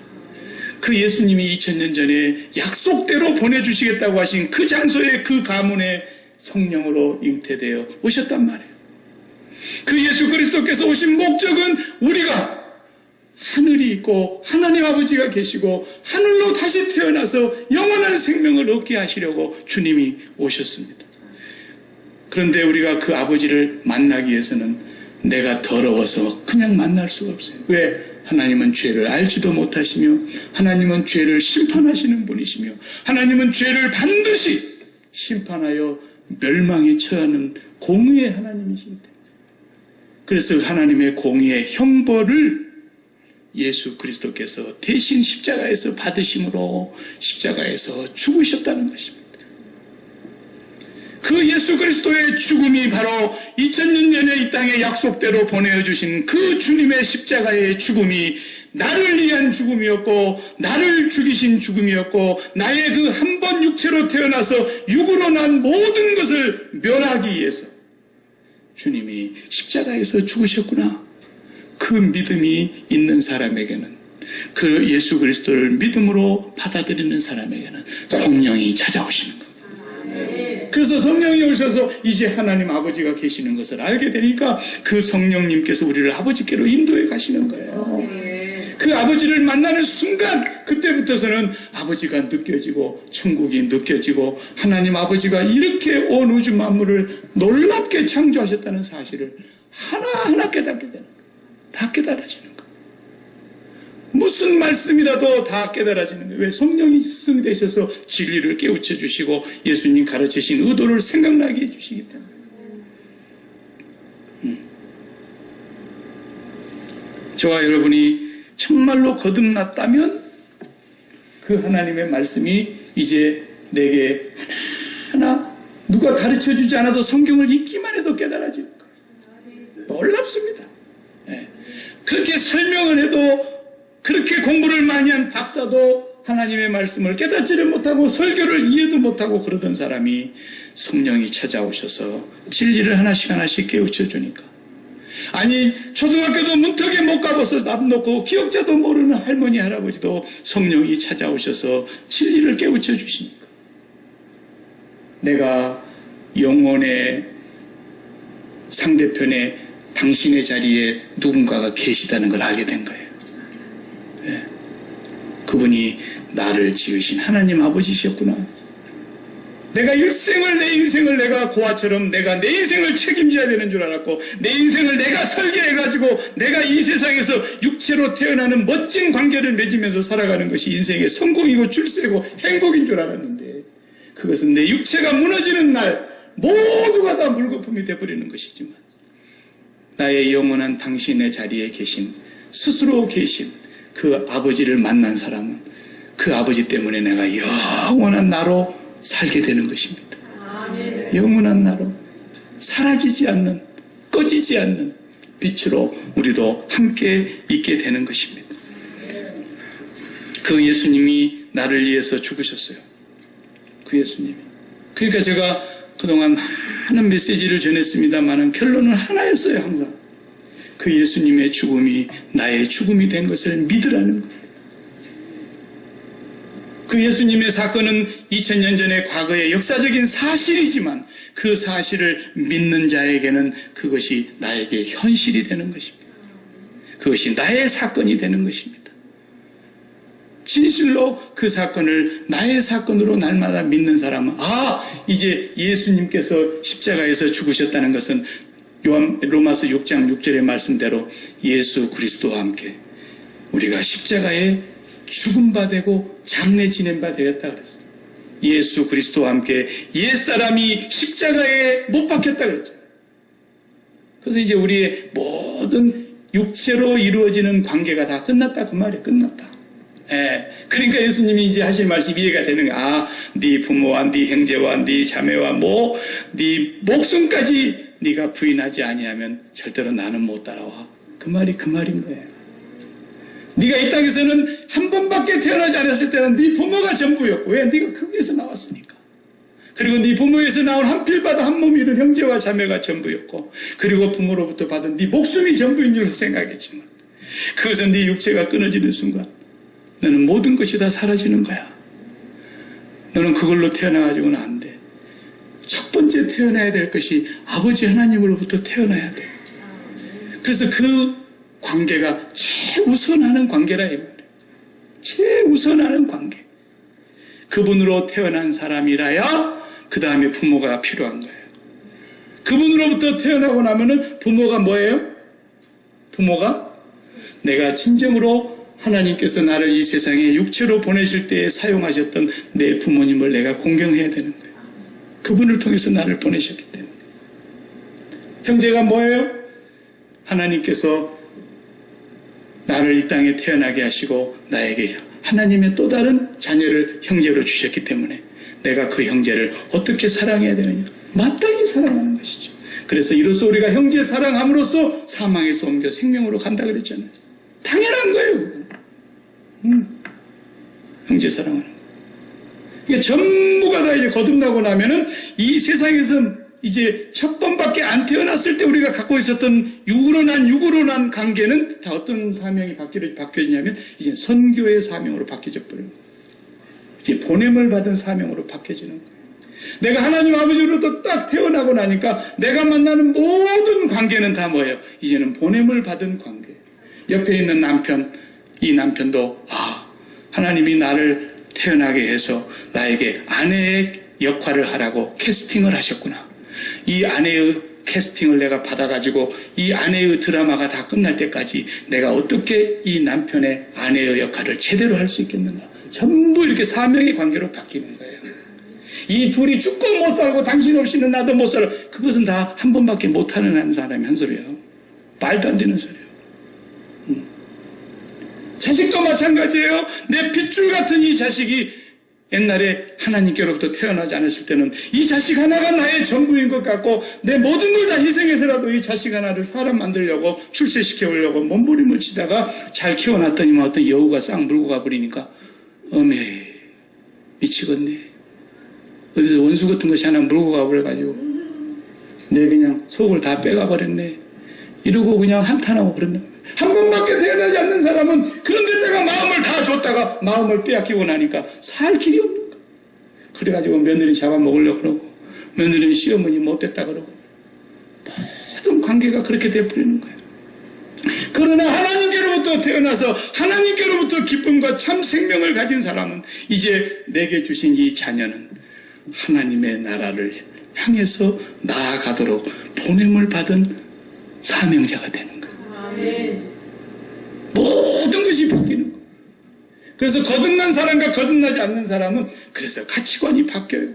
그 예수님이 2000년 전에 약속대로 보내주시겠다고 하신 그 장소에, 그 가문에 성령으로 잉태되어 오셨단 말이에요. 그 예수 그리스도께서 오신 목적은 우리가 하늘이 있고 하나님 아버지가 계시고 하늘로 다시 태어나서 영원한 생명을 얻게 하시려고 주님이 오셨습니다. 그런데 우리가 그 아버지를 만나기 위해서는 내가 더러워서 그냥 만날 수가 없어요. 왜? 하나님은 죄를 알지도 못하시며 하나님은 죄를 심판하시는 분이시며 하나님은 죄를 반드시 심판하여 멸망에 처하는 공의의 하나님이시기 때문에, 그래서 하나님의 공의의 형벌을 예수 그리스도께서 대신 십자가에서 받으심으로 십자가에서 죽으셨다는 것입니다. 그 예수 그리스도의 죽음이 바로 2000년 전에 이 땅에 약속대로 보내주신 그 주님의 십자가의 죽음이 나를 위한 죽음이었고, 나를 죽이신 죽음이었고, 나의 그 한 번 육체로 태어나서 육으로 난 모든 것을 멸하기 위해서 주님이 십자가에서 죽으셨구나. 그 믿음이 있는 사람에게는, 그 예수 그리스도를 믿음으로 받아들이는 사람에게는 성령이 찾아오시는 겁니다. 그래서 성령이 오셔서 이제 하나님 아버지가 계시는 것을 알게 되니까 그 성령님께서 우리를 아버지께로 인도해 가시는 거예요. 그 아버지를 만나는 순간, 그때부터서는 아버지가 느껴지고 천국이 느껴지고 하나님 아버지가 이렇게 온 우주 만물을 놀랍게 창조하셨다는 사실을 하나하나 깨닫게 되는 거예요. 다 깨달아지는 거예요. 무슨 말씀이라도 다 깨달아지는 거예요. 왜? 성령이 스승이 되셔서 진리를 깨우쳐 주시고 예수님 가르치신 의도를 생각나게 해주시기 때문에. 저와 여러분이 정말로 거듭났다면 그 하나님의 말씀이 이제 내게 하나하나 누가 가르쳐 주지 않아도 성경을 읽기만 해도 깨달아질 거예요. 놀랍습니다. 네. 그렇게 설명을 해도, 그렇게 공부를 많이 한 박사도 하나님의 말씀을 깨닫지를 못하고 설교를 이해도 못하고 그러던 사람이 성령이 찾아오셔서 진리를 하나씩 하나씩 깨우쳐 주니까, 아니 초등학교도 문턱에 못 가봐서 남 놓고 기억자도 모르는 할머니 할아버지도 성령이 찾아오셔서 진리를 깨우쳐 주시니까 내가 영혼의 상대편에 당신의 자리에 누군가가 계시다는 걸 알게 된 거예요. 네. 그분이 나를 지으신 하나님 아버지셨구나. 내가 일생을, 내 인생을 내가 고아처럼 내가 내 인생을 책임져야 되는 줄 알았고, 내 인생을 내가 설계해가지고 내가 이 세상에서 육체로 태어나는 멋진 관계를 맺으면서 살아가는 것이 인생의 성공이고 출세고 행복인 줄 알았는데, 그것은 내 육체가 무너지는 날 모두가 다 물거품이 되어버리는 것이지만, 나의 영원한 당신의 자리에 계신, 스스로 계신 그 아버지를 만난 사람은 그 아버지 때문에 내가 영원한 나로 살게 되는 것입니다. 영원한 나로 사라지지 않는, 꺼지지 않는 빛으로 우리도 함께 있게 되는 것입니다. 그 예수님이 나를 위해서 죽으셨어요. 그 예수님이. 그러니까 제가 그동안 많은 메시지를 전했습니다만 결론은 하나였어요. 항상 그 예수님의 죽음이 나의 죽음이 된 것을 믿으라는 거예요. 그 예수님의 사건은 2000년 전의 과거의 역사적인 사실이지만 그 사실을 믿는 자에게는 그것이 나에게 현실이 되는 것입니다. 그것이 나의 사건이 되는 것입니다. 진실로 그 사건을 나의 사건으로 날마다 믿는 사람은 이제 예수님께서 십자가에서 죽으셨다는 것은 로마서 6장 6절의 말씀대로 예수 그리스도와 함께 우리가 십자가에 죽은 바 되고 장례 지낸 바 되었다 그랬어요. 예수 그리스도와 함께 옛사람이 십자가에 못 박혔다 그랬죠. 그래서 이제 우리의 모든 육체로 이루어지는 관계가 다 끝났다 그 말이에요. 끝났다. 그러니까 예수님이 이제 하실 말씀이 이해가 되는 거야. 네 부모와 네 형제와 네 자매와 네 목숨까지 네가 부인하지 아니하면 절대로 나는 못 따라와. 그 말인 거예요. 네가 이 땅에서는 한 번밖에 태어나지 않았을 때는 네 부모가 전부였고 왜? 네가 거기에서 나왔으니까. 그리고 네 부모에서 나온 한 필바다 한 몸 이룬 형제와 자매가 전부였고 그리고 부모로부터 받은 네 목숨이 전부인 줄 생각했지만 그것은 네 육체가 끊어지는 순간 너는 모든 것이 다 사라지는 거야. 너는 그걸로 태어나가지고는 안 돼. 첫 번째 태어나야 될 것이 아버지 하나님으로부터 태어나야 돼. 그래서 그 관계가 최우선하는 관계라 이 말이에요. 최우선하는 관계. 그분으로 태어난 사람이라야 그 다음에 부모가 필요한 거예요. 그분으로부터 태어나고 나면은 부모가 뭐예요? 부모가 내가 진정으로 하나님께서 나를 이 세상에 육체로 보내실 때에 사용하셨던 내 부모님을 내가 공경해야 되는 거예요. 그분을 통해서 나를 보내셨기 때문에. 형제가 뭐예요? 하나님께서 나를 이 땅에 태어나게 하시고 나에게 하나님의 또 다른 자녀를 형제로 주셨기 때문에 내가 그 형제를 어떻게 사랑해야 되느냐? 마땅히 사랑하는 것이죠. 그래서 이로써 우리가 형제 사랑함으로써 사망에서 옮겨 생명으로 간다 그랬잖아요. 당연한 거예요. 형제 사랑하는 거. 그러니까 전부가 다 이제 거듭나고 나면은 이 세상에서 이제 첫 번밖에 안 태어났을 때 우리가 갖고 있었던 육으로 난 관계는 다 어떤 사명이 바뀌어지냐면 이제 선교의 사명으로 바뀌어져 버려요. 이제 보냄을 받은 사명으로 바뀌어지는 거예요. 내가 하나님 아버지로부터 딱 태어나고 나니까 내가 만나는 모든 관계는 다 뭐예요? 이제는 보냄을 받은 관계. 옆에 있는 남편, 이 남편도 하나님이 나를 태어나게 해서 나에게 아내의 역할을 하라고 캐스팅을 하셨구나. 이 아내의 캐스팅을 내가 받아가지고 이 아내의 드라마가 다 끝날 때까지 내가 어떻게 이 남편의 아내의 역할을 제대로 할 수 있겠는가. 전부 이렇게 사명의 관계로 바뀌는 거예요. 이 둘이 죽고 못 살고 당신 없이는 나도 못 살아. 그것은 다 한 번밖에 못하는 사람이 한 소리예요. 말도 안 되는 소리예요. 자식도 마찬가지예요. 내 핏줄 같은 이 자식이 옛날에 하나님께로부터 태어나지 않았을 때는 이 자식 하나가 나의 전부인 것 같고 내 모든 걸 다 희생해서라도 이 자식 하나를 사람 만들려고 출세시켜 오려고 몸부림을 치다가 잘 키워놨더니만 어떤 여우가 싹 물고 가버리니까 어메 미치겠네. 어디서 원수 같은 것이 하나 물고 가버려가지고 내 그냥 속을 다 빼가버렸네. 이러고 그냥 한탄하고 그런다. 한 번밖에 태어나지 않는 사람은 그런 데다가 마음을 다 줬다가 마음을 빼앗기고 나니까 살 길이 없는 거야. 그래가지고 며느리 잡아먹으려고 그러고 며느리는 시어머니 못됐다 그러고 모든 관계가 그렇게 돼버리는 거예요. 그러나 하나님께로부터 태어나서 하나님께로부터 기쁨과 참 생명을 가진 사람은 이제 내게 주신 이 자녀는 하나님의 나라를 향해서 나아가도록 보냄을 받은 사명자가 되는 거예요. 모든 것이 바뀌는 거예요. 그래서 거듭난 사람과 거듭나지 않는 사람은 그래서 가치관이 바뀌어요.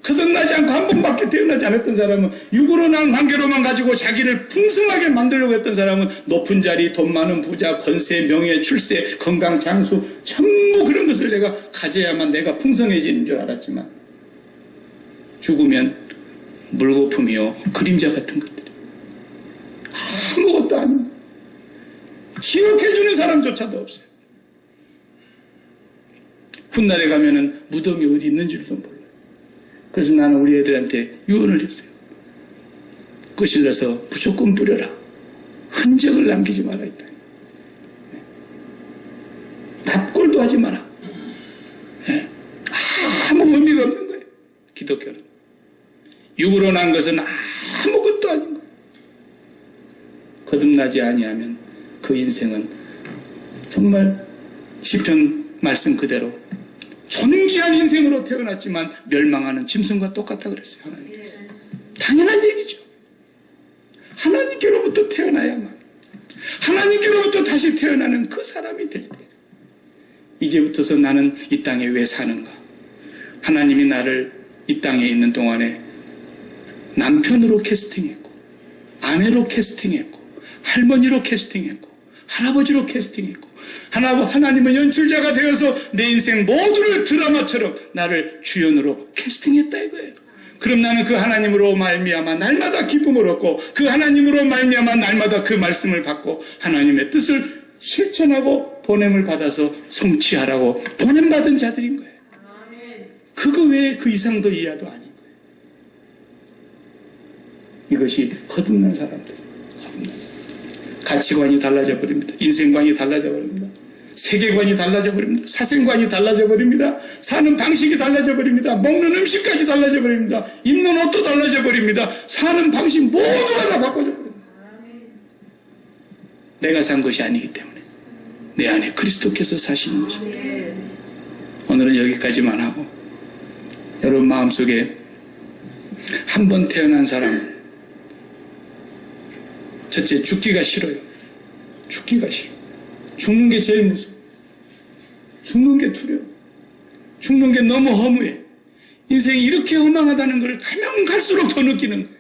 거듭나지 않고 한 번밖에 태어나지 않았던 사람은, 육으로 난 관계로만 가지고 자기를 풍성하게 만들려고 했던 사람은 높은 자리, 돈 많은 부자, 권세, 명예, 출세, 건강, 장수 전부 그런 것을 내가 가져야만 내가 풍성해지는 줄 알았지만 죽으면 물거품이요 그림자 같은 것들, 아무것도 아닙니다. 기억해주는 사람조차도 없어요. 훗날에 가면은 무덤이 어디 있는 줄도 몰라요. 그래서 나는 우리 애들한테 유언을 했어요. 거실러서 무조건 뿌려라. 흔적을 남기지 마라. 했다. 납골도 하지 마라. 아무 의미가 없는 거예요. 기독교는. 육으로 난 것은 아무것도 아닌 거예요. 거듭나지 아니하면 그 인생은 정말 시편 말씀 그대로 존귀한 인생으로 태어났지만 멸망하는 짐승과 똑같다 그랬어요. 하나님께서. 당연한 얘기죠. 하나님께로부터 태어나야만, 하나님께로부터 다시 태어나는 그 사람이 될 때, 이제부터서 나는 이 땅에 왜 사는가? 하나님이 나를 이 땅에 있는 동안에 남편으로 캐스팅했고, 아내로 캐스팅했고, 할머니로 캐스팅했고, 할아버지로 캐스팅했고, 하나님은 연출자가 되어서 내 인생 모두를 드라마처럼 나를 주연으로 캐스팅했다 이거예요. 그럼 나는 그 하나님으로 말미암아 날마다 기쁨을 얻고, 그 하나님으로 말미암아 날마다 그 말씀을 받고, 하나님의 뜻을 실천하고 보냄을 받아서 성취하라고 보냄받은 자들인 거예요. 그거 외에 그 이상도 이하도 아닌 거예요. 이것이 거듭난 사람들, 거듭난 사람. 가치관이 달라져 버립니다. 인생관이 달라져 버립니다. 세계관이 달라져 버립니다. 사생관이 달라져 버립니다. 사는 방식이 달라져 버립니다. 먹는 음식까지 달라져 버립니다. 입는 옷도 달라져 버립니다. 사는 방식 모두가 다 바꿔져 버립니다. 내가 산 것이 아니기 때문에 내 안에 그리스도께서 사시는 것입니다. 오늘은 여기까지만 하고, 여러분 마음속에 한 번 태어난 사람은 첫째, 죽기가 싫어요. 죽기가 싫어. 죽는 게 제일 무서워. 죽는 게 두려워. 죽는 게 너무 허무해. 인생이 이렇게 허망하다는 걸 가면 갈수록 더 느끼는 거예요.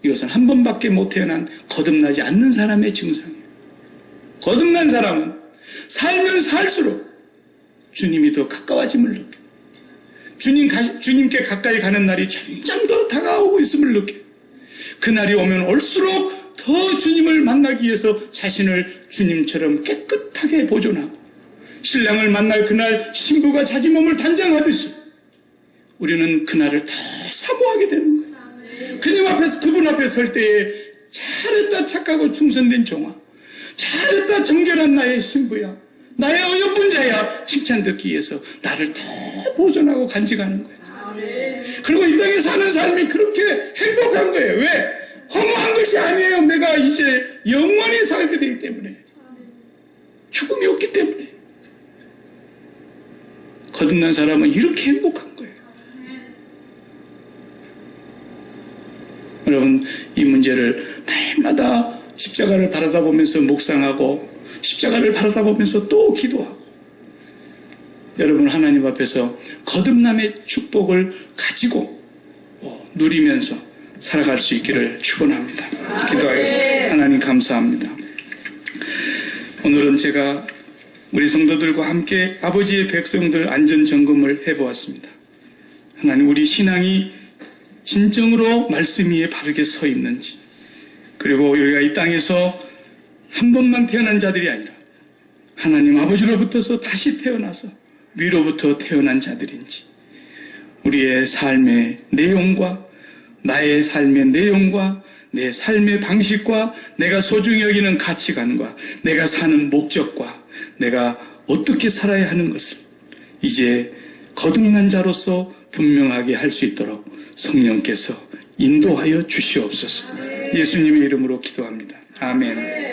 이것은 한 번밖에 못 태어난 거듭나지 않는 사람의 증상이에요. 거듭난 사람은 살면 살수록 주님이 더 가까워짐을 느껴요. 주님께 가까이 가는 날이 점점 더 다가오고 있음을 느껴요. 그날이 오면 올수록 더 주님을 만나기 위해서 자신을 주님처럼 깨끗하게 보존하고, 신랑을 만날 그날 신부가 자기 몸을 단장하듯이 우리는 그날을 더 사모하게 되는 거예요. 그분 앞에 설 때에 잘했다 착하고 충성된 종아, 잘했다 정결한 나의 신부야, 나의 어여쁜 자야 칭찬 듣기 위해서 나를 더 보존하고 간직하는 거예요. 그리고 이 땅에 사는 삶이 그렇게 행복한 거예요. 왜? 허무한 것이 아니에요. 내가 이제 영원히 살게 되기 때문에, 죽음이 없기 때문에. 거듭난 사람은 이렇게 행복한 거예요. 여러분, 이 문제를 날마다 십자가를 바라다보면서 묵상하고, 십자가를 바라다보면서 또 기도하고, 여러분 하나님 앞에서 거듭남의 축복을 가지고 누리면서 살아갈 수 있기를 축원합니다. 기도하겠습니다. 하나님 감사합니다. 오늘은 제가 우리 성도들과 함께 아버지의 백성들 안전점검을 해보았습니다. 하나님, 우리 신앙이 진정으로 말씀 위에 바르게 서 있는지, 그리고 우리가 이 땅에서 한 번만 태어난 자들이 아니라 하나님 아버지로부터서 다시 태어나서 위로부터 태어난 자들인지, 우리의 삶의 내용과 나의 삶의 내용과 내 삶의 방식과 내가 소중히 여기는 가치관과 내가 사는 목적과 내가 어떻게 살아야 하는 것을 이제 거듭난 자로서 분명하게 할 수 있도록 성령께서 인도하여 주시옵소서. 예수님의 이름으로 기도합니다. 아멘.